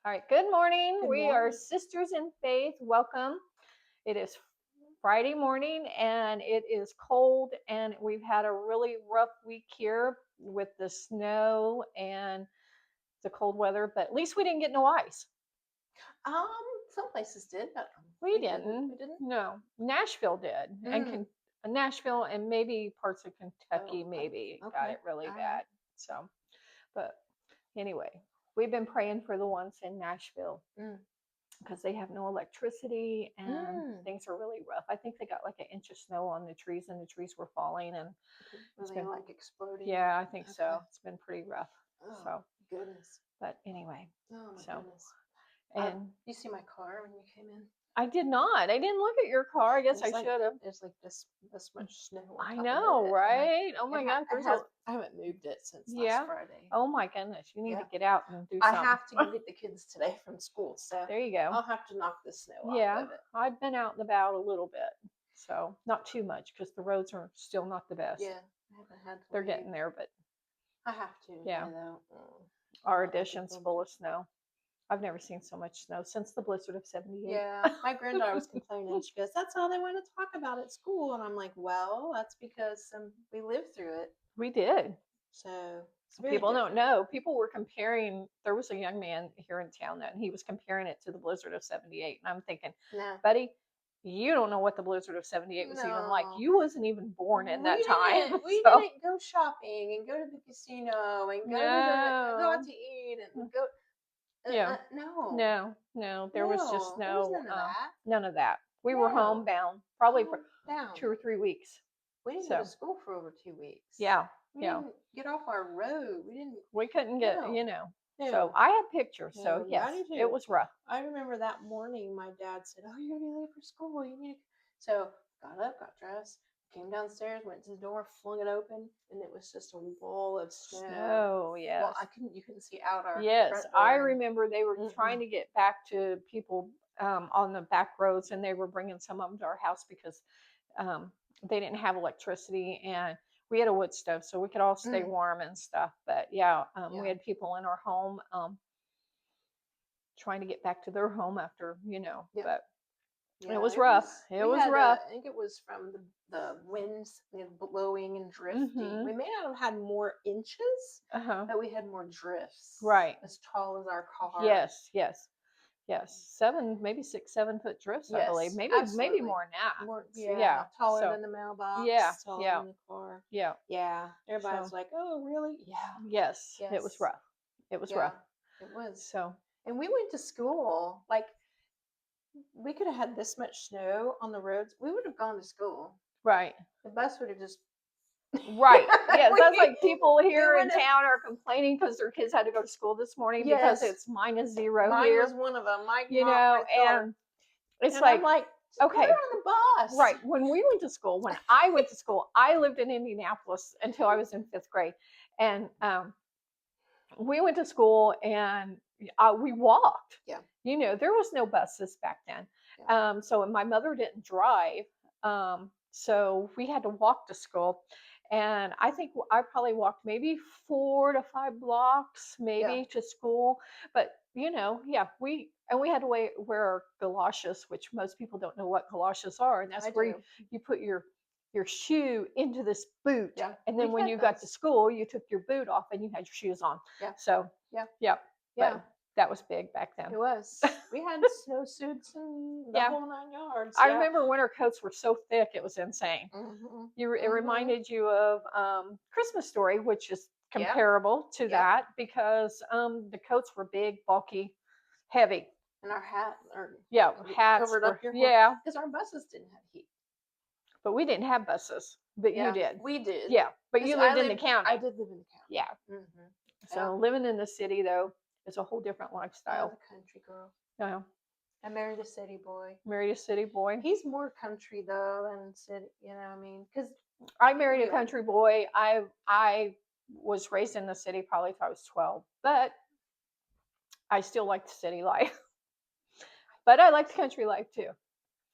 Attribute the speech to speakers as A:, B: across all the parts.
A: All right, good morning.
B: Good
A: We are
B: morning.
A: sisters in faith. Welcome. It is Friday morning and it is cold, and we've had a really rough week here with the snow and the cold weather, but at least we didn't get no ice.
B: Um, some places did, but
A: We
B: we didn't.
A: didn't.
B: We didn't.
A: No, Nashville did, and
B: Mm.
A: Nashville and maybe parts of Kentucky
B: Oh,
A: maybe got
B: okay.
A: it really
B: All right.
A: bad. So, but anyway, we've been praying for the ones in Nashville
B: Mm.
A: because they have no electricity and
B: Mm.
A: things are really rough. I think they got like an inch of snow on the trees, and the trees were falling, and
B: Were
A: it's
B: they
A: been,
B: like exploding?
A: yeah, I think
B: Okay.
A: so. It's been pretty rough.
B: Oh,
A: So,
B: goodness.
A: but anyway,
B: Oh my
A: so,
B: goodness.
A: and
B: You see my car when you came in?
A: I did not. I didn't look at your car. I guess I
B: There's like
A: should have.
B: there's like this much snow on
A: I
B: top of
A: know,
B: it, and
A: right? Oh my gosh,
B: it
A: there's a,
B: has. I haven't moved it since last
A: yeah.
B: Friday.
A: Oh my goodness, you need to
B: Yeah.
A: get out and do
B: I
A: something.
B: have to go get the kids today from school, so
A: There you go.
B: I'll have to knock the snow off
A: Yeah,
B: of it.
A: I've been out and about a little bit, so not too much because the roads are still not the best.
B: Yeah, I haven't had to
A: They're
B: leave.
A: getting there, but
B: I have to
A: yeah,
B: today though.
A: our
B: Not looking
A: addition's
B: forward
A: full
B: to
A: of snow. I've never seen so much snow since the blizzard of '78.
B: Yeah, my granddaughter was complaining. She goes, "That's all they want to talk about at school," and I'm like, "Well, that's because we lived through it,
A: We did.
B: so it's very
A: People don't
B: different."
A: know. People were comparing. There was a young man here in town that, and he was comparing it to the blizzard of '78. And I'm thinking,
B: No,
A: buddy, you don't know what the blizzard of '78 was even like.
B: no,
A: You wasn't even born in
B: we
A: that time.
B: didn't. We
A: So,
B: didn't go shopping and go to the casino and go out
A: no.
B: to eat and go.
A: Yeah.
B: No,
A: No. There was just
B: no, there was
A: no,
B: none of that.
A: none of that. We were
B: No,
A: homebound probably for
B: calm down.
A: 2 or 3 weeks.
B: We didn't go to
A: So,
B: school for over 2 weeks.
A: yeah.
B: We
A: Yeah.
B: didn't get off our road. We didn't.
A: We couldn't get,
B: No,
A: So
B: no,
A: I have pictures. So
B: no.
A: yes,
B: I do
A: it
B: too.
A: was rough.
B: I remember that morning my dad said, "Oh, you're gonna be late for school. You need to." So got up, got dressed, came downstairs, went to the door, flung it open, and it was just a wall of snow.
A: Snow,
B: Well,
A: yes.
B: you couldn't see out our
A: Yes,
B: front
A: I
B: door.
A: remember they were trying
B: Mm-mm.
A: to get back to people on the back roads, and they were bringing some of them to our house because um, they didn't have electricity, and we had a wood stove, so we could all stay
B: Mm.
A: warm and stuff. But yeah, we
B: Yeah,
A: had people in our home trying to get back to their home after,
B: yeah,
A: but it
B: yeah.
A: was rough. It
B: We
A: was
B: had
A: rough.
B: I think it was from the winds, blowing and drifting.
A: Mm-hmm.
B: We may not have had more inches,
A: Uh-huh.
B: but we had more drifts
A: Right.
B: as tall as our car.
A: Yes. 7, maybe 6, 7 foot drifts, I believe.
B: Yes,
A: Maybe
B: absolutely.
A: more than that.
B: More,
A: So,
B: yeah,
A: yeah.
B: taller
A: So
B: than the
A: yeah,
B: mailbox, taller
A: yeah,
B: than the car.
A: yeah.
B: Yeah, everybody's
A: So
B: like, "Oh, really?" Yeah,
A: yes, it was
B: yes,
A: rough. It was
B: yeah,
A: rough.
B: it was.
A: So
B: And we went to school. Like, we could have had this much snow on the roads. We would have gone to school.
A: right.
B: The bus would have just.
A: Right. Yes, that's
B: we
A: like people
B: we
A: here in
B: would have.
A: town are complaining because their kids had to go to school this morning because
B: Yes,
A: it's -0
B: mine was
A: here,
B: one of them. My daughter.
A: and it's
B: And I'm
A: like,
B: like, just put her
A: okay,
B: on the bus.
A: right. When I went to school, I lived in Indianapolis until I was in 5th grade. And we went to school, and we walked.
B: Yeah.
A: There was no buses back then.
B: Yeah.
A: So my mother didn't drive. So we had to walk to school. And I think I probably walked maybe 4 to 5 blocks,
B: Yeah.
A: maybe to school. But yeah, we had to wear our galoshes, which most people don't know what galoshes are, and that's
B: I
A: where
B: do.
A: you put your shoe into this boot,
B: Yeah.
A: and then
B: We
A: when
B: had
A: you got to
B: those.
A: school, you took your boot off and you had your shoes on.
B: Yeah.
A: So
B: Yeah.
A: yeah,
B: Yeah.
A: but that was big back then.
B: It was. We had snowsuits and the
A: Yeah.
B: whole 9 yards.
A: I
B: Yeah.
A: remember winter coats were so thick it was insane.
B: Mm-hmm.
A: It reminded you of Christmas Story, which is
B: Yeah.
A: comparable to
B: Yeah.
A: that because the coats were big, bulky, heavy.
B: And our hat,
A: Yeah, hats
B: covered
A: were,
B: up your whole.
A: yeah,
B: Because our buses didn't have heat.
A: but we didn't have buses, but you
B: Yeah.
A: did.
B: We did.
A: Yeah, but
B: 'Cause
A: you lived in the county.
B: I did live in the county.
A: Yeah.
B: Mm-hmm.
A: So living in the city though is a whole different
B: I was
A: lifestyle.
B: a country girl.
A: Yeah.
B: I married a city boy.
A: Married a city boy.
B: He's more country though than city. I mean, because
A: I married a
B: Yeah.
A: country boy. I was raised in the city probably if I was 12, but I still like the city life. But I like the country life too.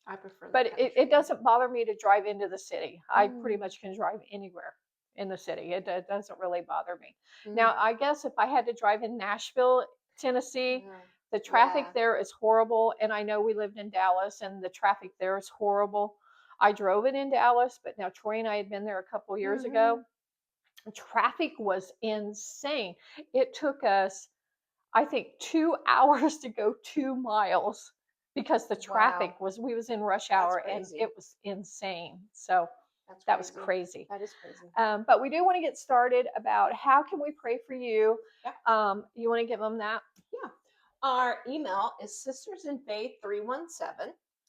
B: I prefer the
A: But
B: country.
A: it doesn't bother me to drive into the city. I pretty
B: Mm.
A: much can drive anywhere in the city. It doesn't really bother me.
B: Mm.
A: Now, I guess if I had to drive in Nashville, Tennessee,
B: Yeah.
A: The traffic
B: Yeah.
A: there is horrible, and I know we lived in Dallas, and the traffic there is horrible. I drove it in Dallas, but now Troy and I had been there a couple years ago.
B: Mhm.
A: Traffic was insane. It took us, I think, 2 hours to go 2 miles because the
B: Wow.
A: traffic was we was in rush
B: That's
A: hour, and
B: crazy.
A: it was insane. So
B: That's
A: that was
B: crazy.
A: crazy.
B: That is crazy.
A: But we do want to get started about how can we pray for you.
B: Yeah.
A: You want to give them that?
B: Yeah. Our email is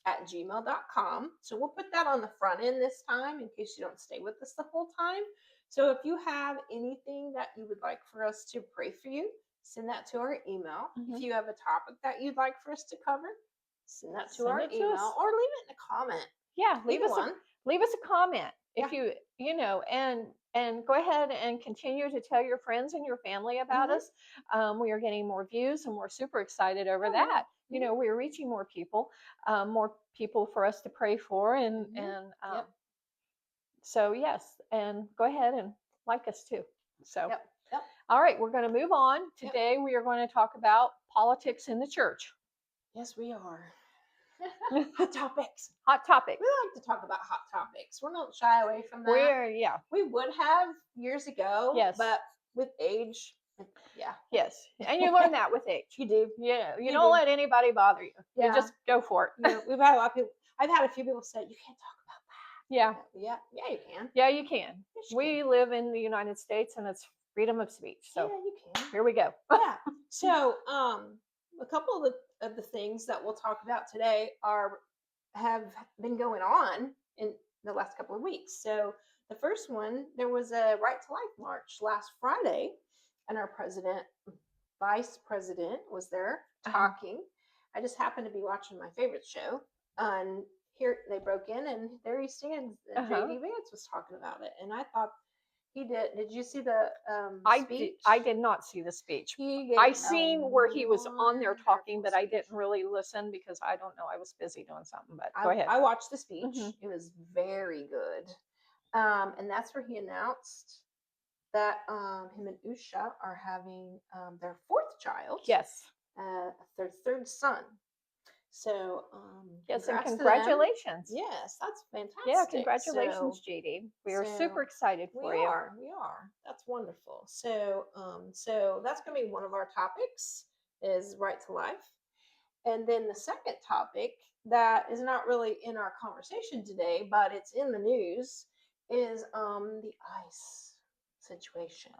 B: sistersinfaith317@gmail.com. So we'll put that on the front end this time in case you don't stay with us the whole time. So if you have anything that you would like for us to pray for you, send that to our email.
A: Mhm.
B: If you have a topic that you'd like for us to cover, send that to
A: Send
B: our
A: it to
B: email
A: us.
B: or leave it in a comment.
A: Yeah,
B: Either one.
A: leave us a comment if
B: Yeah.
A: and go ahead and continue to tell your friends and your family about
B: Mhm.
A: us. We are getting more views, and we're super excited over
B: Oh, yeah.
A: that. We're reaching more people for us to pray for, and
B: Yep.
A: so yes, and go ahead and like us too. So,
B: Yep. Yep.
A: all right, we're going to move on.
B: Yep.
A: Today we are going to talk about politics in the church.
B: Yes, we are. Hot topics.
A: Hot topic.
B: We like to talk about hot topics. We're not shy away from that.
A: Yeah.
B: We would have years ago,
A: Yes.
B: but with age, yeah.
A: Yes, and you learn that with age.
B: You do.
A: You don't let anybody bother you. You
B: Yeah.
A: just go for it.
B: We've had a lot of people. I've had a few people say you can't talk about
A: Yeah,
B: that. Yeah, you can.
A: yeah, you can.
B: Yes, you
A: We live in the United States, and it's freedom of speech. So
B: yeah, you can.
A: here we go.
B: Yeah. So, a couple of the things that we'll talk about today have been going on in the last couple of weeks. So, the first one, there was a Right to Life march last Friday, and our vice president was there talking. I just happened to be watching my favorite show, and here they broke in, and there he's singing. JD Vance was talking about it, and I thought he did. Did you see the speech?
A: I did not see the speech. I seen where he was on there talking, but I didn't really listen because I don't know. I was busy doing something. But go ahead.
B: I watched the speech.
A: Mhm.
B: It was very good. And that's where he announced that him and Usha are having their fourth child.
A: Yes.
B: Their third son. So,
A: yes, and
B: congrats to them.
A: congratulations.
B: Yes, that's fantastic.
A: Yeah, congratulations,
B: So,
A: JD. We are
B: so
A: super excited for you.
B: We are. That's wonderful. So, so that's going to be one of our topics is right to life. And then the second topic that is not really in our conversation today, but it's in the news, is the ICE situation.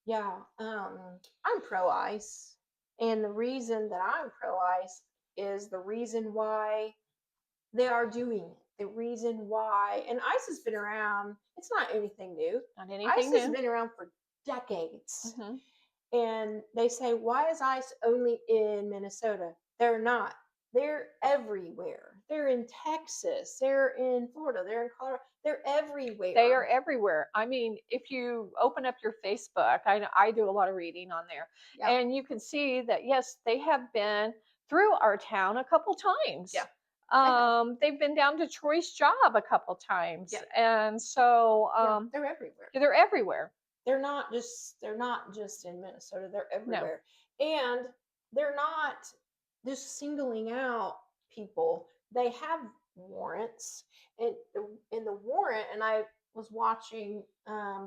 B: Yeah, I'm pro ICE, and the reason that I'm pro ICE is the reason why they are doing it. The reason why, and ICE has been around. It's not anything new.
A: Not anything
B: ICE
A: new.
B: has been around for decades.
A: Mm-hmm.
B: And they say, why is ICE only in Minnesota? They're not. They're everywhere. They're in Texas. They're in Florida. They're in Colorado. They're everywhere.
A: They are everywhere. I mean, if you open up your Facebook, I do a lot of reading on there,
B: Yeah.
A: and you can see that, yes, they have been through our town a couple times.
B: Yeah.
A: They've been down to Troy's job a couple times.
B: Yeah.
A: And so
B: they're everywhere.
A: They're everywhere.
B: They're not just in Minnesota. They're everywhere. No. And they're not just singling out people. They have warrants, and in the warrant, and I was watching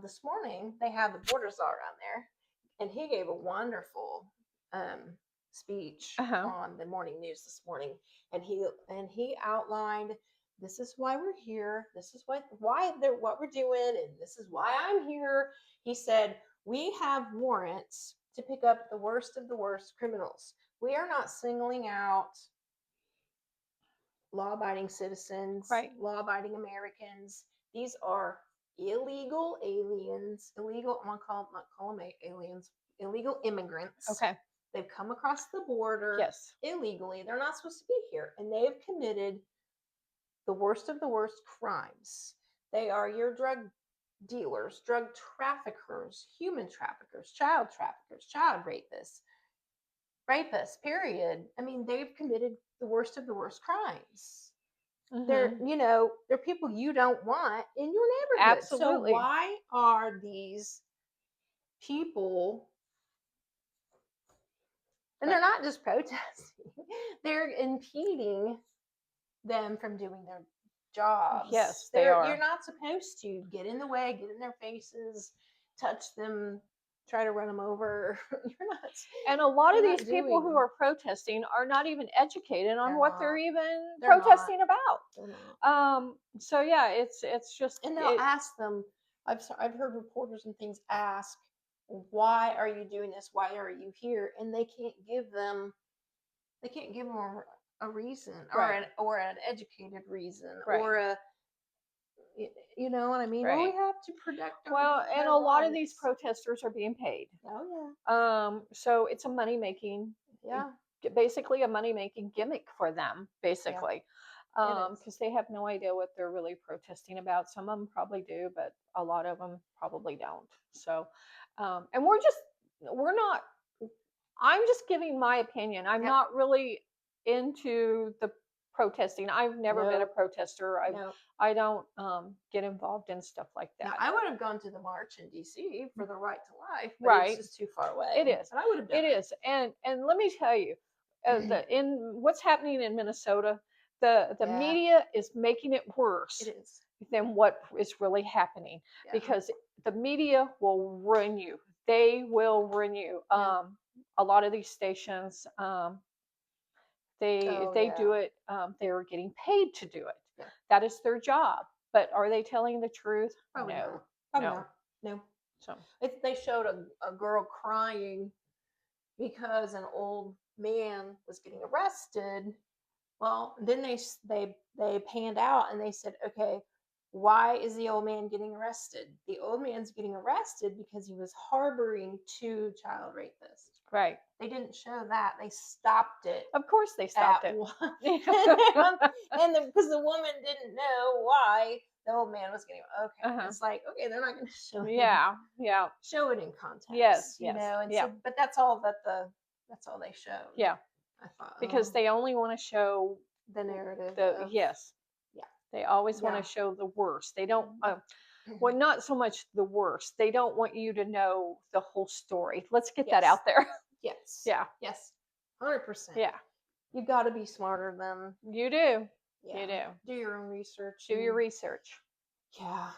B: this morning, they have the border czar on there, and he gave a wonderful speech on the morning news this morning, and he outlined, this is why we're here, this is what we're doing, and this is why I'm here. He said, we have warrants to pick up the worst of the worst criminals. We are not singling out law-abiding citizens,
A: right,
B: law-abiding Americans. These are illegal aliens, I'm gonna call them aliens, illegal immigrants.
A: Okay.
B: They've come across the border illegally. They're not supposed to be here, and they have committed the worst of the worst crimes. They are your drug dealers, drug traffickers, human traffickers, child rapists, period. I mean, they've committed the worst of the worst crimes. Mm-hmm. They're people you don't want in your neighborhood.
A: Absolutely.
B: So why are these people And they're not just protesting, they're impeding them from doing their jobs.
A: Yes, they are.
B: You're not supposed to get in the way, get in their faces, touch them, try to run them over. You're not.
A: And a lot of
B: You're not
A: these people who
B: doing-
A: are protesting are not even educated on
B: They're
A: what
B: not.
A: they're even
B: They're
A: protesting
B: not.
A: about.
B: They're not.
A: So yeah, it's just,
B: And they'll ask them. I've heard reporters and things ask, "Why are you doing this? Why are you here?" And they can't give them a reason,
A: Right.
B: or an educated reason,
A: Right.
B: or a, you know what I mean? Well, we
A: Right.
B: have to protect our
A: well, and
B: their
A: a lot of these
B: rights.
A: protesters are being paid.
B: Oh
A: So it's a money making,
B: yeah,
A: basically a money making gimmick for them, basically.
B: is.
A: Because they have no idea what they're really protesting about. Some of them probably do, but a lot of them probably don't. So, and we're not, I'm just giving my opinion. I'm
B: Yep.
A: not really into the protesting. I've never been a
B: No.
A: protester.
B: No.
A: I don't get involved in stuff like
B: Now,
A: that.
B: I would have gone to the march in DC for the right to life, but
A: Right.
B: it's just too far away.
A: It is.
B: But I would have done
A: It is, and let me tell you, in what's happening in Minnesota, the
B: Yeah.
A: media is making it worse
B: It is.
A: than what is really happening,
B: Yeah.
A: because the media will ruin you. They will ruin you.
B: Yeah.
A: A lot of these stations, they
B: yeah.
A: do it. They are getting paid to do it.
B: Yeah.
A: That is their job. But are they telling the truth?
B: Probably
A: No.
B: not. Probably
A: No.
B: not. No.
A: So
B: They showed a girl crying because an old man was getting arrested. Well, then they panned out and they said, okay, why is the old man getting arrested? The old man's getting arrested because he was harboring 2 child rapists.
A: right.
B: They didn't show that. They stopped it.
A: Of course they stopped
B: at
A: it.
B: one. And because the woman didn't know why the old man was getting It's like, okay, they're not going to show it.
A: Yeah.
B: Show it in context.
A: Yes,
B: you
A: yes,
B: know. And
A: yeah.
B: so, but that's all they showed.
A: Yeah.
B: I thought,
A: Because they only want to show
B: the narrative.
A: yes.
B: Yeah.
A: They always want
B: Yeah.
A: to show the worst. They don't. Well, not so much the worst. They don't want you to know the whole story. Let's get that
B: Yes.
A: out there.
B: Yes.
A: Yeah.
B: Yes. 100%.
A: Yeah.
B: You got to be smarter than.
A: You do.
B: Yeah.
A: You do.
B: Do your own research.
A: Do your research.
B: Yeah.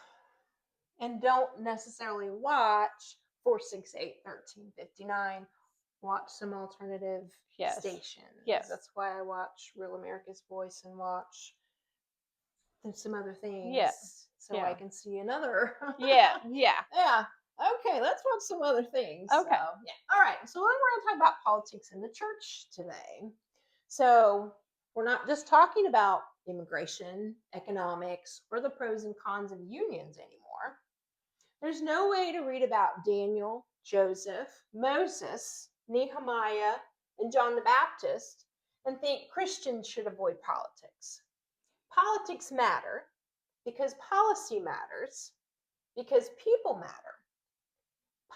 B: And don't necessarily watch 468-1359. Watch some alternative
A: Yes.
B: stations.
A: Yes.
B: That's why I watch Real America's Voice and watch some other things.
A: Yes.
B: So
A: Yeah.
B: I can see another.
A: Yeah. Yeah.
B: Yeah. Okay, let's watch some other things.
A: Okay.
B: So, yeah. All right. So then we're going to talk about politics in the church today. So we're not just talking about immigration, economics, or the pros and cons of unions anymore. There's no way to read about Daniel, Joseph, Moses, Nehemiah, and John the Baptist and think Christians should avoid politics. Politics matter because policy matters, because people matter.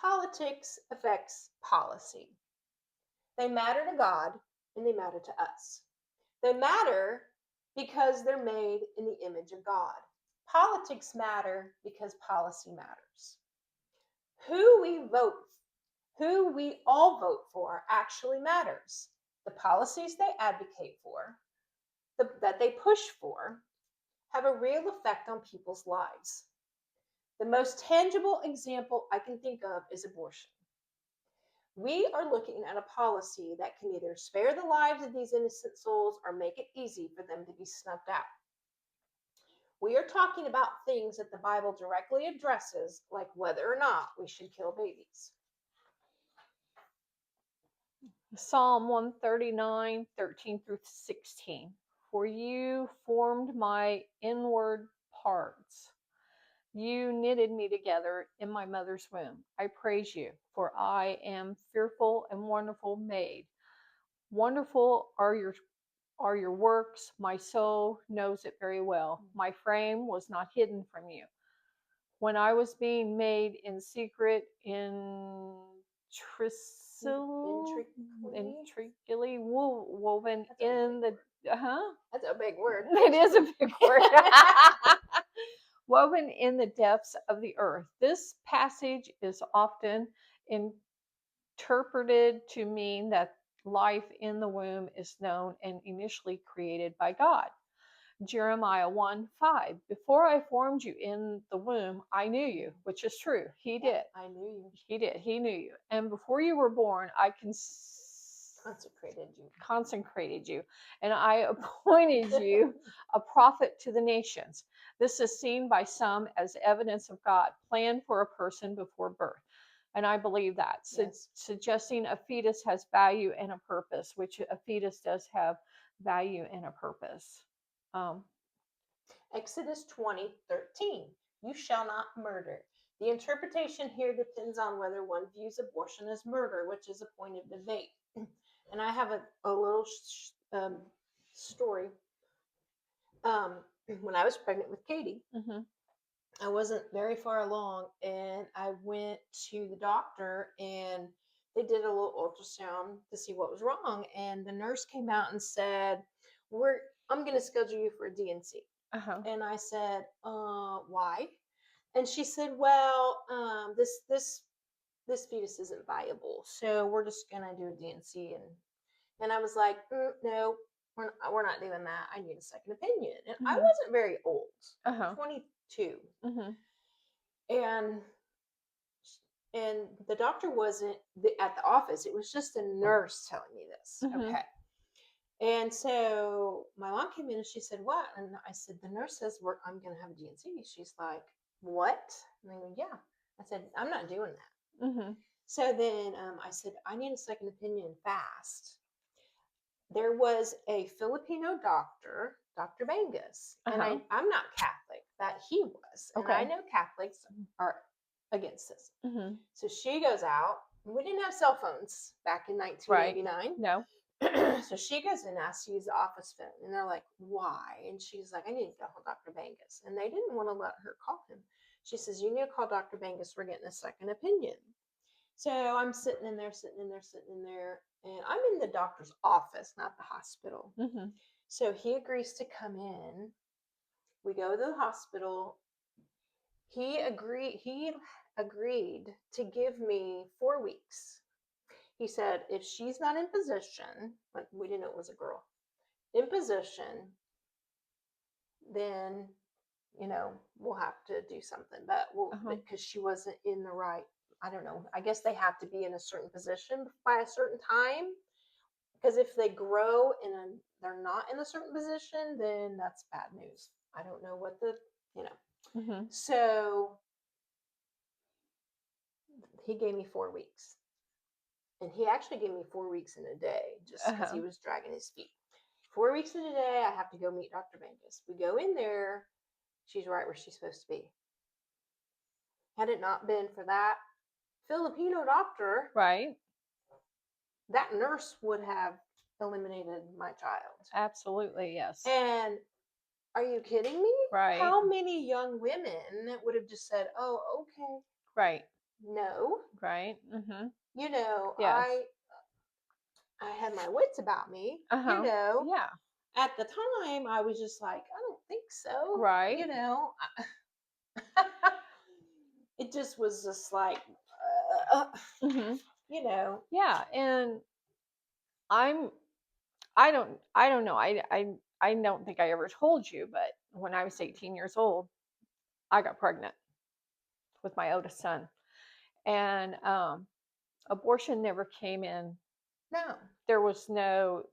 B: Politics affects policy. They matter to God and they matter to us. They matter because they're made in the image of God. Politics matter because policy matters. Who we all vote for actually matters. The policies they advocate for, that they push for, have a real effect on people's lives. The most tangible example I can think of is abortion. We are looking at a policy that can either spare the lives of these innocent souls or make it easy for them to be snuffed out. We are talking about things that the Bible directly addresses, like whether or not we should kill babies.
A: Psalm 139, 13 through 16. For you formed my inward parts. You knitted me together in my mother's womb. I praise you, for I am fearful and wonderful made. Wonderful are your works. My soul knows it very well. My frame was not hidden from you. When I was being made in secret, intricately woven in the
B: That's a big word.
A: It is a big word. Woven in the depths of the earth. This passage is often interpreted to mean that life in the womb is known and initially created by God. Jeremiah 1:5. Before I formed you in the womb, I knew you, which is true. He did.
B: I knew you.
A: He did. He knew you. And before you were born, I consecrated you, and I appointed you a prophet to the nations. This is seen by some as evidence of God planned for a person before birth. And I believe that,
B: Yes.
A: suggesting a fetus has value and a purpose, which a fetus does have value and a purpose.
B: Exodus 20:13. You shall not murder. The interpretation here depends on whether one views abortion as murder, which is a point of debate. And I have a little story. When I was pregnant with Katie,
A: Mm-hmm.
B: I wasn't very far along, and I went to the doctor, and they did a little ultrasound to see what was wrong. And the nurse came out and said, I'm going to schedule you for a D&C.
A: Uh-huh.
B: And I said, why? And she said, well, this fetus isn't viable, so we're just gonna do a D&C. And I was like, no, we're not doing that. I need a second opinion. And I wasn't very old, 22, and the doctor wasn't at the office. It was just a nurse telling me this. Okay. And so my mom came in and she said, what? And I said, the nurse says I'm going to have a D&C. She's like, what? And I go, yeah. I said, I'm not doing that. So then I said, I need a second opinion fast. There was a Filipino doctor, Dr. Bangus, and I'm not Catholic, that he was. And I know Catholics are against this. So she goes out. We didn't have cell phones back in 1989.
A: Right. No.
B: So she goes and asks to use the office phone, and they're like, why? And she's like, I need to call Dr. Bangus. And they didn't want to let her call him. She says, you need to call Dr. Bangus. We're getting a second opinion. So I'm sitting in there, and I'm in the doctor's office, not the hospital. So he agrees to come in. We go to the hospital. He agreed to give me 4 weeks. He said, if she's not in position, we didn't know it was a girl, in position, then, we'll have to do something. But because she wasn't in the right, I don't know, I guess they have to be in a certain position by a certain time. Because if they grow and they're not in a certain position, then that's bad news. I don't know what So he gave me 4 weeks. And he actually gave me 4 weeks in a day, just because he was dragging his feet. 4 weeks in a day, I have to go meet Dr. Bangus. We go in there. She's right where she's supposed to be. Had it not been for that Filipino doctor,
A: right,
B: that nurse would have eliminated my child.
A: Absolutely, yes.
B: And are you kidding me?
A: Right.
B: How many young women would have just said, oh, okay.
A: Right.
B: No.
A: Right.
B: Yes. I had my wits about me.
A: Yeah.
B: At the time, I was just like, I don't think so.
A: Right.
B: It just was just like,
A: Yeah, and I don't know. I don't think I ever told you, but when I was 18 years old, I got pregnant with my oldest son, and abortion never came in.
B: No,
A: there was no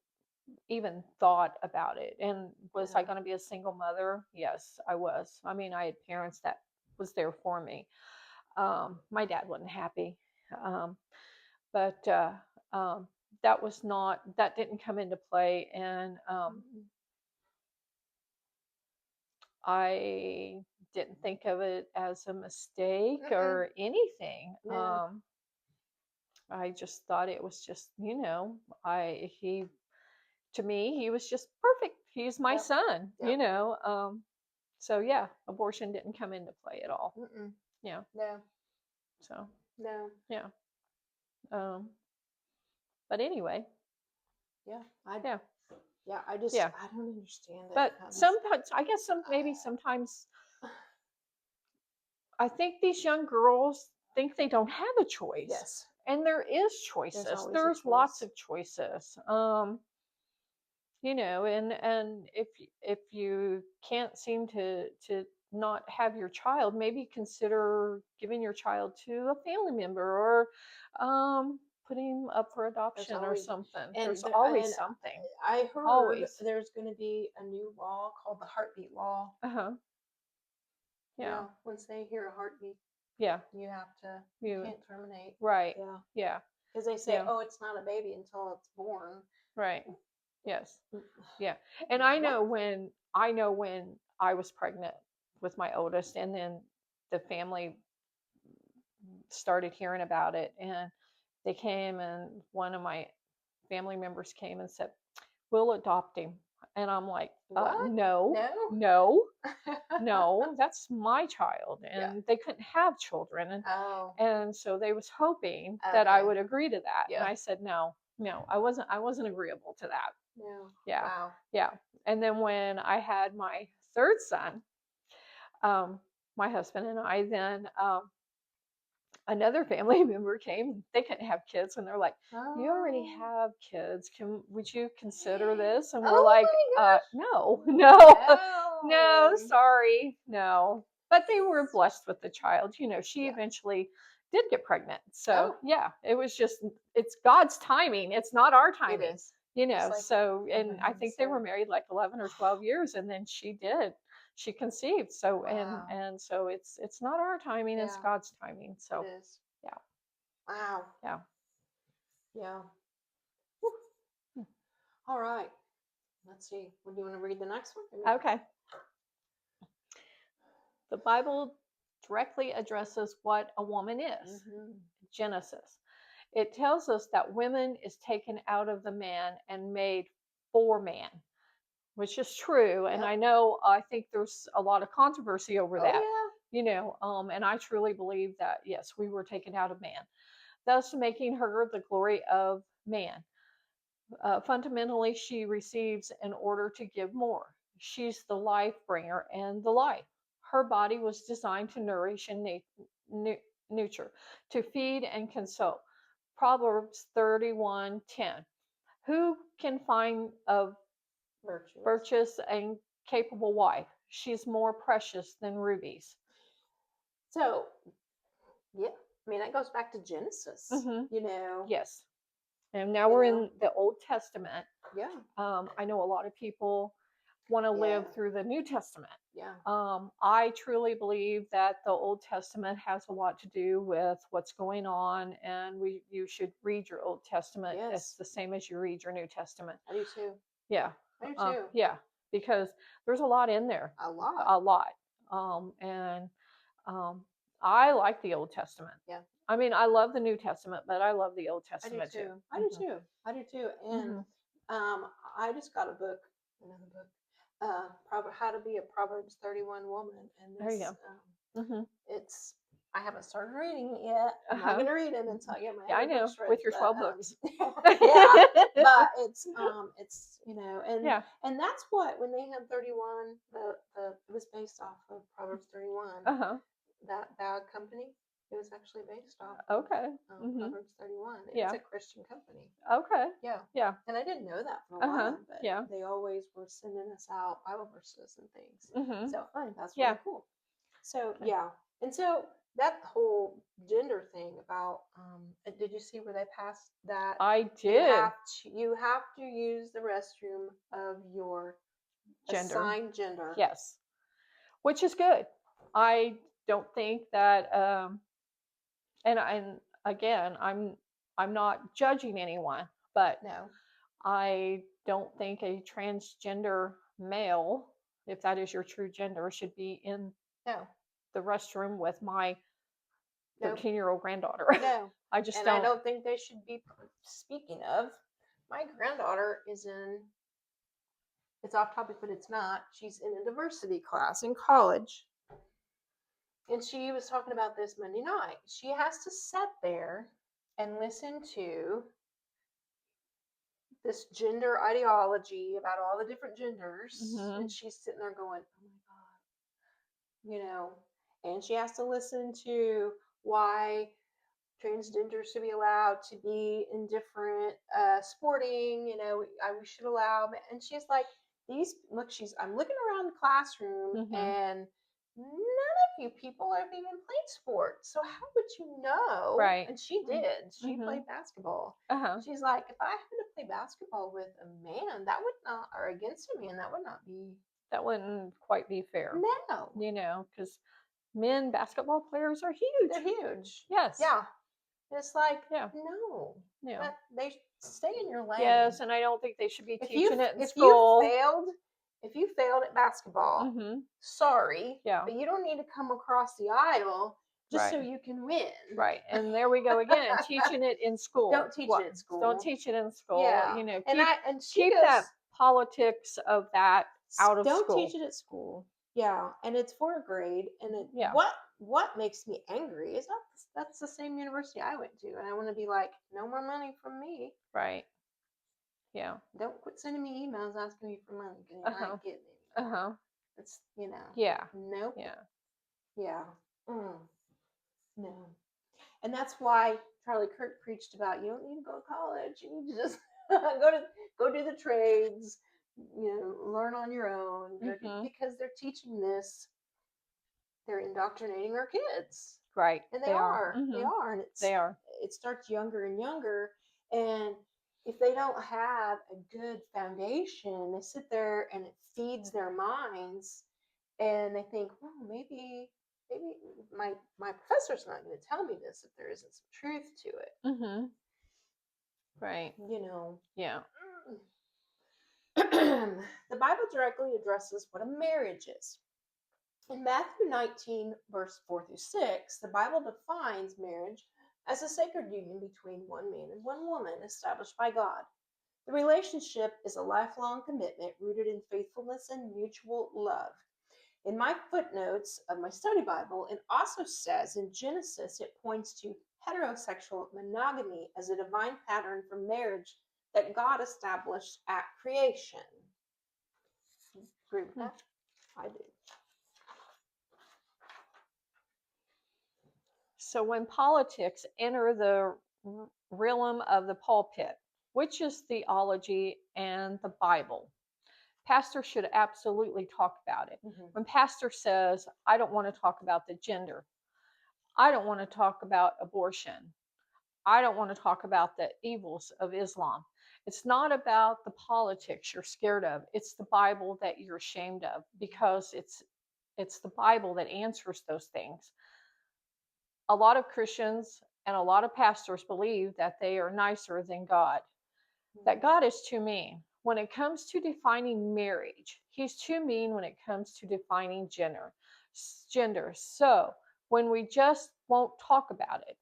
A: even thought about it. And was I going to be a single mother? Yes, I was. I mean, I had parents that was there for me. My dad wasn't happy, but that didn't come into play. And I didn't think of it as a mistake or anything.
B: No.
A: I just thought it was just, to me, he was just perfect. He's my son, so yeah, abortion didn't come into play at all. Yeah.
B: No.
A: So.
B: No.
A: Yeah. But anyway.
B: Yeah. I
A: don't
B: understand it.
A: But sometimes, I guess sometimes I think these young girls think they don't have a choice.
B: Yes.
A: And there is choices.
B: always a
A: There's lots
B: choice.
A: of choices. And if you can't seem to not have your child, maybe consider giving your child to a family member, or putting him up for
B: There's
A: adoption or
B: always,
A: something.
B: and
A: There's
B: there,
A: always
B: and
A: something.
B: I heard
A: Always.
B: there's going to be a new law called the heartbeat law.
A: Uh-huh. Yeah.
B: Yeah, once they hear a heartbeat,
A: Yeah.
B: you
A: You
B: can't terminate.
A: right.
B: Yeah,
A: Yeah.
B: because they say,
A: Yeah.
B: oh, it's not a baby until it's born.
A: Right. Yes.
B: Mm.
A: Yeah. And I know when I was pregnant with my oldest, and then the family started hearing about it, and they came, and one of my family members came and said, "We'll adopt him." And I'm like,
B: What?
A: no,
B: No.
A: no, no, that's my child.
B: Yeah.
A: And they couldn't have children.
B: Oh.
A: And so they was hoping that I
B: Okay.
A: would agree to that. And
B: Yeah.
A: I said, no, I wasn't agreeable to that.
B: No.
A: Yeah.
B: Wow.
A: Yeah. And then when I had my third son, um, my husband and I, then another family member came. They couldn't have kids, and they're like, "You already
B: Oh.
A: have kids. Would you consider this?" And we're
B: Oh
A: like,
B: my gosh.
A: "No, no, no,
B: No.
A: sorry, no." But they were blessed with the child. She
B: Yeah.
A: eventually did get pregnant. So
B: Oh.
A: yeah, it's God's timing. It's not our
B: It
A: timing.
B: is. It's like
A: So, and I
B: Abraham
A: think they were
B: said.
A: married like 11 or 12 years, and then she conceived. So,
B: Wow.
A: and so it's not our timing, it's
B: Yeah.
A: God's timing. So
B: It is.
A: yeah.
B: Wow.
A: Yeah.
B: Yeah.
A: Hmm.
B: All right. Let's see. Would you want to read the next one?
A: Okay. The Bible directly addresses what a woman is.
B: Mm-hmm.
A: Genesis. It tells us that woman is taken out of the man and made for man, which is true. And
B: Yep.
A: I think there's a lot of controversy over
B: Oh
A: that.
B: yeah.
A: And I truly believe that yes, we were taken out of man, thus making her the glory of man. Fundamentally, she receives in order to give more. She's the life bringer and the life. Her body was designed to nourish and nurture, to feed and console. Proverbs 31:10. Who can find a
B: Virtuous.
A: virtuous and capable wife? She's more precious than rubies.
B: So yeah, I mean that goes back to Genesis.
A: Mm-hmm.
B: You know.
A: Yes. And now we're in the Old Testament.
B: Yeah.
A: I know a lot of people want to live
B: Yeah.
A: through the New Testament.
B: Yeah.
A: I truly believe that the Old Testament has a lot to do with what's going on, and you should read your Old Testament.
B: Yes.
A: It's the same as you read your New Testament.
B: I do too.
A: Yeah.
B: I do too.
A: Yeah, because there's a lot in there.
B: A lot.
A: A lot. And I like the Old Testament.
B: Yeah.
A: I mean, I love the New Testament, but I love the Old
B: I do
A: Testament
B: too.
A: too.
B: I do too. I do too. And I just got another book, How to Be a Proverbs 31 Woman. And
A: There you
B: this,
A: go.
B: I haven't started reading it yet. I'm not going to read it until I get my
A: Yeah, I
B: other
A: know.
B: books read,
A: With your
B: but,
A: 12 books.
B: yeah, but it's and
A: Yeah.
B: and that's what when they had 31, it was based off of Proverbs 31. That Bad Company, it was actually based off.
A: Okay.
B: Proverbs 31.
A: Yeah.
B: It's a Christian company.
A: Okay.
B: Yeah.
A: Yeah.
B: And I didn't know that for a while, but
A: Yeah.
B: they always were sending us out Bible verses and things. So that's
A: Yeah.
B: really cool. So
A: Okay.
B: yeah, and so that whole gender thing about did you see where they passed that?
A: I did.
B: You have to use the restroom of your
A: Gender.
B: assigned gender.
A: Yes. Which is good. I don't think that and again, I'm not judging anyone, but
B: No.
A: I don't think a transgender male, if that is your true gender, should be in
B: No.
A: the restroom with my
B: Nope.
A: 13-year-old granddaughter.
B: No.
A: I just
B: and
A: don't.
B: I don't think they should be. Speaking of, my granddaughter is in. It's off topic, but it's not. She's in a diversity class in college. And she was talking about this Monday night. She has to sit there and listen to this gender ideology about all the different genders. And she's sitting there going, oh my God. And she has to listen to why transgenders should be allowed to be in different sporting, we should allow. And she's like, I'm looking around the classroom and none of you people have even played sports. So how would you know?
A: Right.
B: And she did. She played basketball. She's like, if I had to play basketball with a man, that would not, or against a man,
A: that wouldn't quite be fair.
B: No.
A: Because men basketball players are huge.
B: They're huge.
A: Yes.
B: Yeah. It's like, no. They stay in your lane.
A: Yes, and I don't think they should be teaching it in school.
B: If you failed at basketball, sorry.
A: Yeah.
B: But you don't need to come across the aisle just so you can win.
A: Right. And there we go again, teaching it in school.
B: Don't teach it in school.
A: Don't teach it in school.
B: Yeah.
A: Keep that politics of that out of
B: school.
A: Don't
B: teach it at school. Yeah. And it's 4th grade. And what makes me angry is that's the same university I went to. And I want to be like, no more money from me.
A: Right. Yeah.
B: Don't quit sending me emails asking me for money because you're not getting it. It's,
A: Yeah.
B: Nope.
A: Yeah.
B: Yeah. No. And that's why Charlie Kirk preached about you don't need to go to college. You need to just go do the trades, learn on your own. Because they're teaching this. They're indoctrinating our kids.
A: Right.
B: And they are. They are. And
A: they are.
B: It starts younger and younger. And if they don't have a good foundation, they sit there and it feeds their minds and they think, well, maybe my professor's not going to tell me this if there isn't some truth to it.
A: Right. Yeah.
B: The Bible directly addresses what a marriage is. In Matthew 19, verse 4 through 6, the Bible defines marriage as a sacred union between one man and one woman established by God. The relationship is a lifelong commitment rooted in faithfulness and mutual love. In my footnotes of my study Bible, it also says in Genesis, it points to heterosexual monogamy as a divine pattern for marriage that God established at creation. Agree with that? I do.
A: So when politics enter the realm of the pulpit, which is theology and the Bible, pastor should absolutely talk about it. When pastor says, I don't want to talk about the gender, I don't want to talk about abortion, I don't want to talk about the evils of Islam. It's not about the politics you're scared of. It's the Bible that you're ashamed of, because it's the Bible that answers those things. A lot of Christians and a lot of pastors believe that they are nicer than God, that God is too mean. When it comes to defining marriage, he's too mean when it comes to defining gender. So when we just won't talk about it,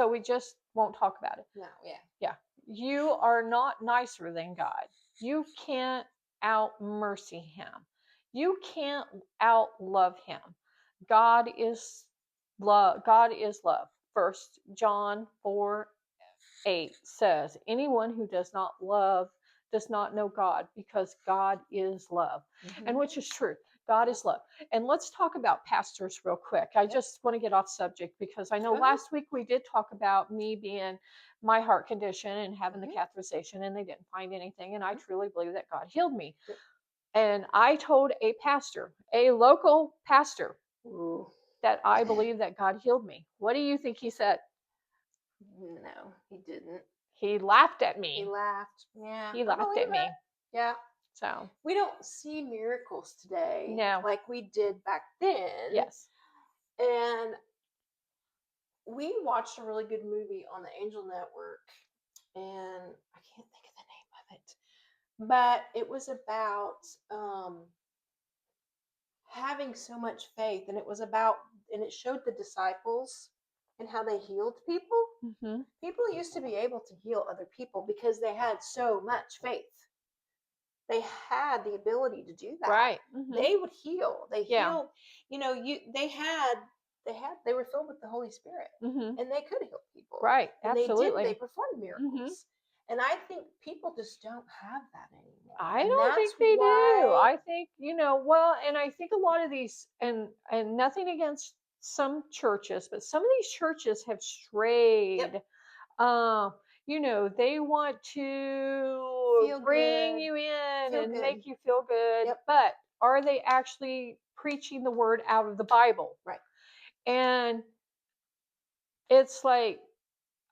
A: we just won't talk about it.
B: No,
A: yeah. You are not nicer than God. You can't out mercy him. You can't out love him. God is love. God is love. 1 John 4:8 says, anyone who does not love does not know God, because God is love. And which is true. God is love. And let's talk about pastors real quick. I just want to get off subject because I know last week we did talk about me being my heart condition and having the catheterization, and they didn't find anything. And I truly believe that God healed me. And I told a pastor, a local pastor, that I believe that God healed me. What do you think he said?
B: No, he didn't.
A: He laughed at me.
B: He laughed. Yeah.
A: He laughed at me.
B: Yeah.
A: So
B: we don't see miracles today,
A: no,
B: like we did back then.
A: Yes.
B: And we watched a really good movie on the Angel Network, and I can't think of the name of it, but it was about having so much faith, and it showed the disciples and how they healed people. People used to be able to heal other people because they had so much faith. They had the ability to do that.
A: Right.
B: They would heal. They healed. They were filled with the Holy Spirit, and they could heal people.
A: Right.
B: And
A: absolutely.
B: They performed miracles. And I think people just don't have that anymore.
A: I don't think they do. I think, and I think a lot of these, and nothing against some churches, but some of these churches have strayed. Um, they want to
B: Feel
A: bring
B: good.
A: you in
B: Feel
A: and
B: good.
A: make you feel good,
B: Yep.
A: but are they actually preaching the word out of the Bible?
B: Right.
A: And it's like,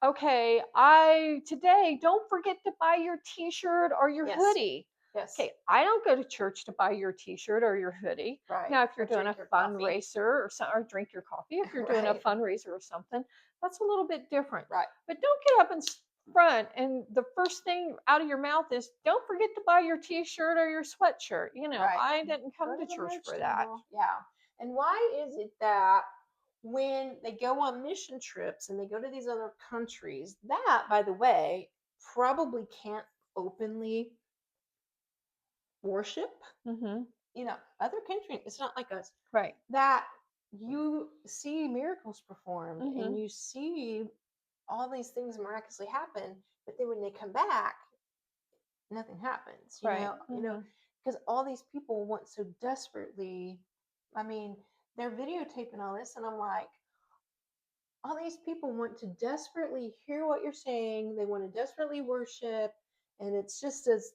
A: okay, I today don't forget to buy your t-shirt or your
B: Yes.
A: hoodie.
B: Yes.
A: Okay, I don't go to church to buy your t-shirt or your hoodie.
B: Right.
A: Now, if you're
B: Or
A: doing
B: drink
A: a
B: your coffee.
A: fundraiser or drink your coffee, if you're doing a
B: Right.
A: fundraiser or something, that's a little bit different.
B: Right.
A: But don't get up in front and the first thing out of your mouth is, don't forget to buy your t-shirt or your sweatshirt.
B: Right.
A: I didn't come
B: Go
A: to
B: the
A: church
B: merch
A: for that.
B: table. Yeah. And why is it that when they go on mission trips and they go to these other countries, that, by the way, probably can't openly worship?
A: Mm-hmm.
B: Other countries, it's not like us,
A: Right.
B: that you see miracles performed
A: Mm-hmm.
B: and you see all these things miraculously happen, but then when they come back, nothing happens.
A: Right.
B: Because all these people want so desperately. I mean, they're videotaping all this, and I'm like, all these people want to desperately hear what you're saying. They want to desperately worship, and it's just as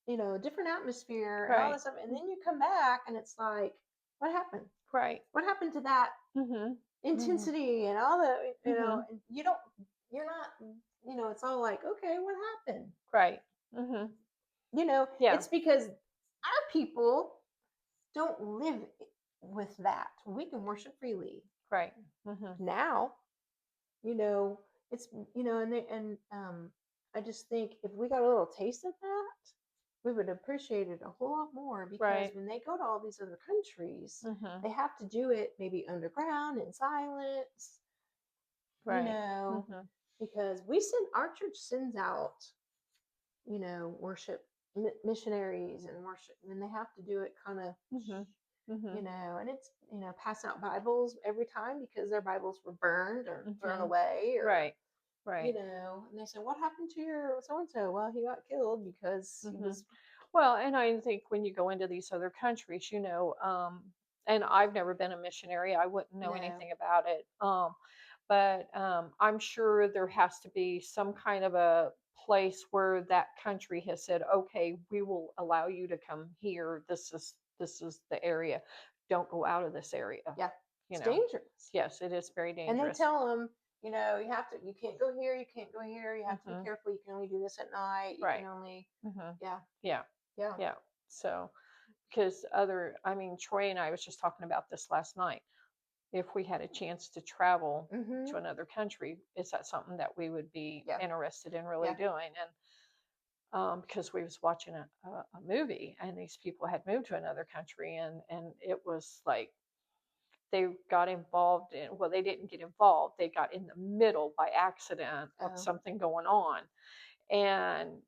B: a different atmosphere and all
A: Right.
B: this stuff. And then you come back, and it's like, what happened?
A: Right.
B: What happened to that
A: Mm-hmm.
B: intensity and all the
A: Mm-hmm.
B: And you're not. It's all like, okay, what happened?
A: Right. Mm-hmm. Yeah.
B: It's because our people don't live with that. We can worship freely
A: Right. Mm-hmm.
B: now. It's I just think if we got a little taste of that, we would appreciate it a whole lot more, because
A: Right.
B: when they go to all these other countries,
A: Mm-hmm.
B: they have to do it maybe underground in silence,
A: Right. Mm-hmm.
B: because our church sends out, worship missionaries and worship, and they have to do it kind of,
A: Mm-hmm. Mm-hmm.
B: and it's, pass out Bibles every time because their Bibles were burned or thrown
A: Mm-hmm.
B: away, or,
A: Right. Right.
B: and they said, what happened to your so and so? Well, he got killed because he
A: Mm-hmm.
B: was.
A: Well, and I think when you go into these other countries, and I've never been a missionary, I wouldn't know
B: No.
A: anything about it. But I'm sure there has to be some kind of a place where that country has said, okay, we will allow you to come here. This is the area. Don't go out of this area.
B: Yeah,
A: You
B: it's
A: know.
B: dangerous.
A: Yes, it is very
B: And they
A: dangerous.
B: tell them, you can't go here, you can't go here, you have to be careful, you can only do this at night, you
A: Right.
B: can only,
A: Mm-hmm.
B: yeah,
A: Yeah.
B: yeah,
A: Yeah. So, because Troy and I was just talking about this last night. If we had a chance to travel
B: mm-hmm.
A: to another country, is that something that we would be
B: Yeah.
A: interested in really
B: Yeah.
A: doing? And because we was watching a movie, and these people had moved to another country, and it was like they got involved in, well, they didn't get involved, they got in the middle by accident of
B: Oh.
A: something going on. And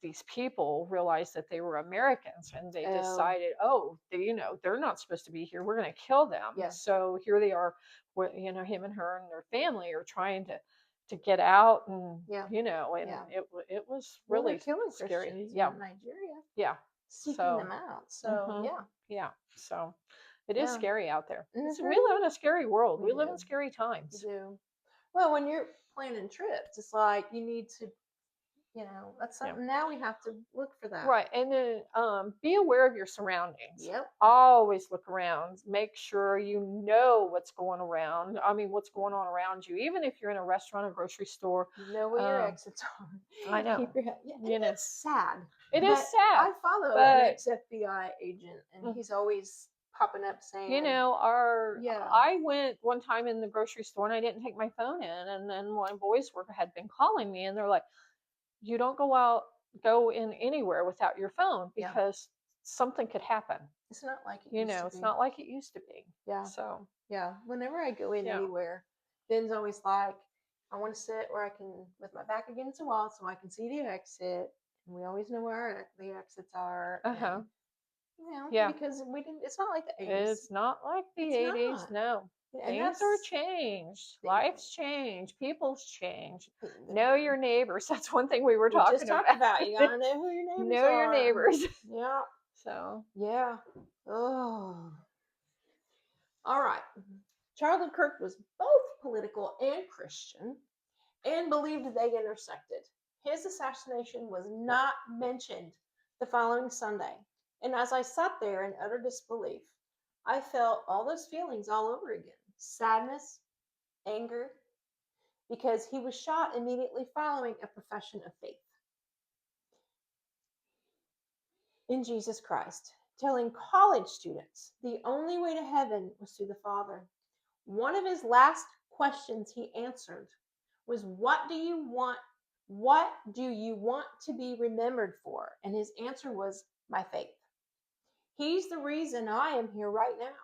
A: these people realized that they were Americans, and they decided, they're not supposed to be here. We're going to kill them.
B: Yeah.
A: So here they are, him and her and their family are trying to get out, and it was really
B: killing
A: scary.
B: Christians
A: Yeah,
B: in Nigeria.
A: yeah.
B: Seeking them out. So
A: yeah. So it is
B: Yeah.
A: scary out there.
B: Mm-hmm.
A: We live in a scary world. We live
B: do.
A: in scary times.
B: We do. Well, when you're planning trips, it's like you need to, that's something. Now we have to look for that.
A: Right. And then be aware of your surroundings.
B: Yep.
A: Always look around. Make sure you know what's going around. What's going on around you. Even if you're in a restaurant or grocery store.
B: You know where your exits are.
A: I know.
B: Keep your head. Yeah, it's sad.
A: It is sad.
B: I follow an ex-FBI agent, and he's always popping up saying,
A: I went one time in the grocery store and I didn't take my phone in, and then one voice worker had been calling me, and they're like, you don't go in anywhere without your phone, because something could happen.
B: It's not like it used to be.
A: It's not like it used to be.
B: Yeah.
A: So
B: whenever I go in anywhere, Ben's always like, I want to sit where I can, with my back against the wall, so I can see the exit. And we always know where the exits are.
A: Uh-huh.
B: Because we didn't. It's not like the 80s.
A: It's not like the 80s. No. Things are changed. Life's changed. People's changed. Know your neighbors. That's one thing we were talking
B: about. You gotta know who your neighbors are.
A: Know your neighbors.
B: Yeah.
A: So.
B: Yeah. Oh. All right. Charlie Kirk was both political and Christian and believed they intersected. His assassination was not mentioned the following Sunday. And as I sat there in utter disbelief, I felt all those feelings all over again: sadness, anger, because he was shot immediately following a profession of faith in Jesus Christ, telling college students the only way to heaven was through the Father. One of his last questions he answered was, What do you want? What do you want to be remembered for? And his answer was, my faith. He's the reason I am here right now,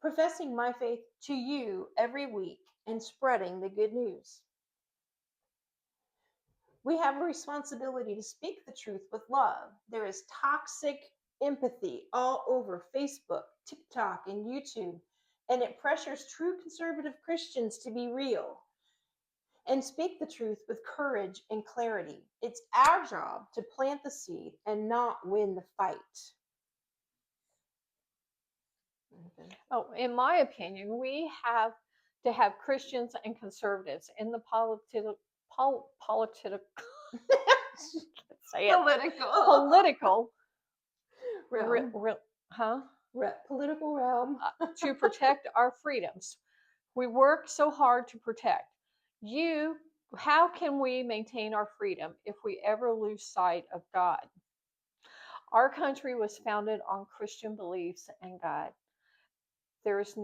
B: professing my faith to you every week and spreading the good news. We have a responsibility to speak the truth with love. There is toxic empathy all over Facebook, TikTok, and YouTube, and it pressures true conservative Christians to be real and speak the truth with courage and clarity. It's our job to plant the seed and not win the fight.
A: Oh, in my opinion, we have to have Christians and conservatives in the political say it, political
B: realm. Political realm.
A: To protect our freedoms. We work so hard to protect you. How can we maintain our freedom if we ever lose sight of God? Our country was founded on Christian beliefs and God. There is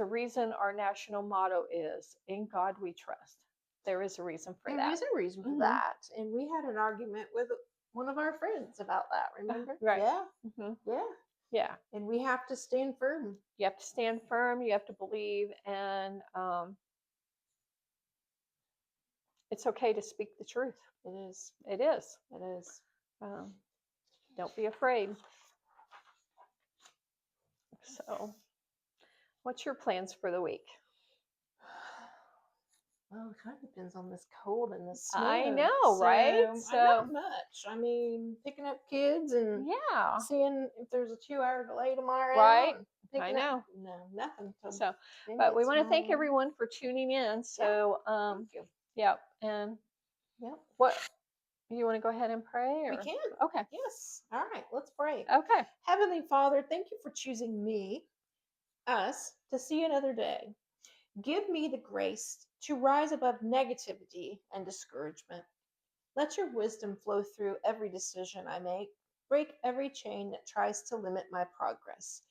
A: a reason our national motto is, "In God we trust." There is a reason for that.
B: There is a reason for that. And we had an argument with one of our friends about that, remember?
A: Right.
B: Yeah.
A: Mm-hmm.
B: Yeah.
A: Yeah.
B: And we have to stand firm.
A: You have to stand firm. You have to believe. And it's okay to speak the truth.
B: It is.
A: It is.
B: It is.
A: Don't be afraid. So, what's your plans for the week?
B: Well, it kind of depends on this cold and this snow.
A: I know, right?
B: So not much. I mean, picking up kids and seeing if there's a 2-hour delay tomorrow.
A: Right. I know.
B: Up, no, nothing.
A: So, but we want to thank everyone for tuning in. So,
B: thank you.
A: Yep. And what you want to go ahead and pray? Or?
B: We can.
A: Okay.
B: Yes. All right. Let's pray.
A: Okay.
B: Heavenly Father, thank you for choosing us, to see another day. Give me the grace to rise above negativity and discouragement. Let your wisdom flow through every decision I make. Break every chain that tries to limit my progress.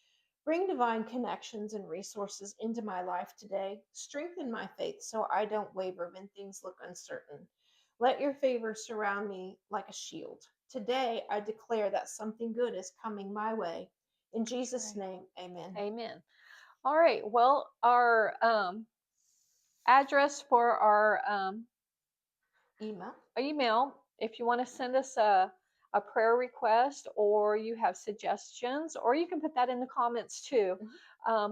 B: Bring divine connections and resources into my life today. Strengthen my faith so I don't waver when things look uncertain. Let your favor surround me like a shield. Today, I declare that something good is coming my way. In Jesus' name, amen.
A: Amen. All right. Well, our address for our email, if you want to send us a prayer request, or you have suggestions, or you can put that in the comments too.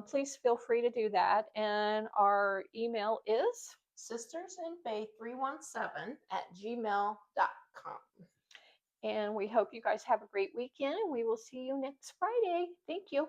A: Please feel free to do that. And our email is
B: sistersandfaith317@gmail.com.
A: And we hope you guys have a great weekend. We will see you next Friday. Thank you.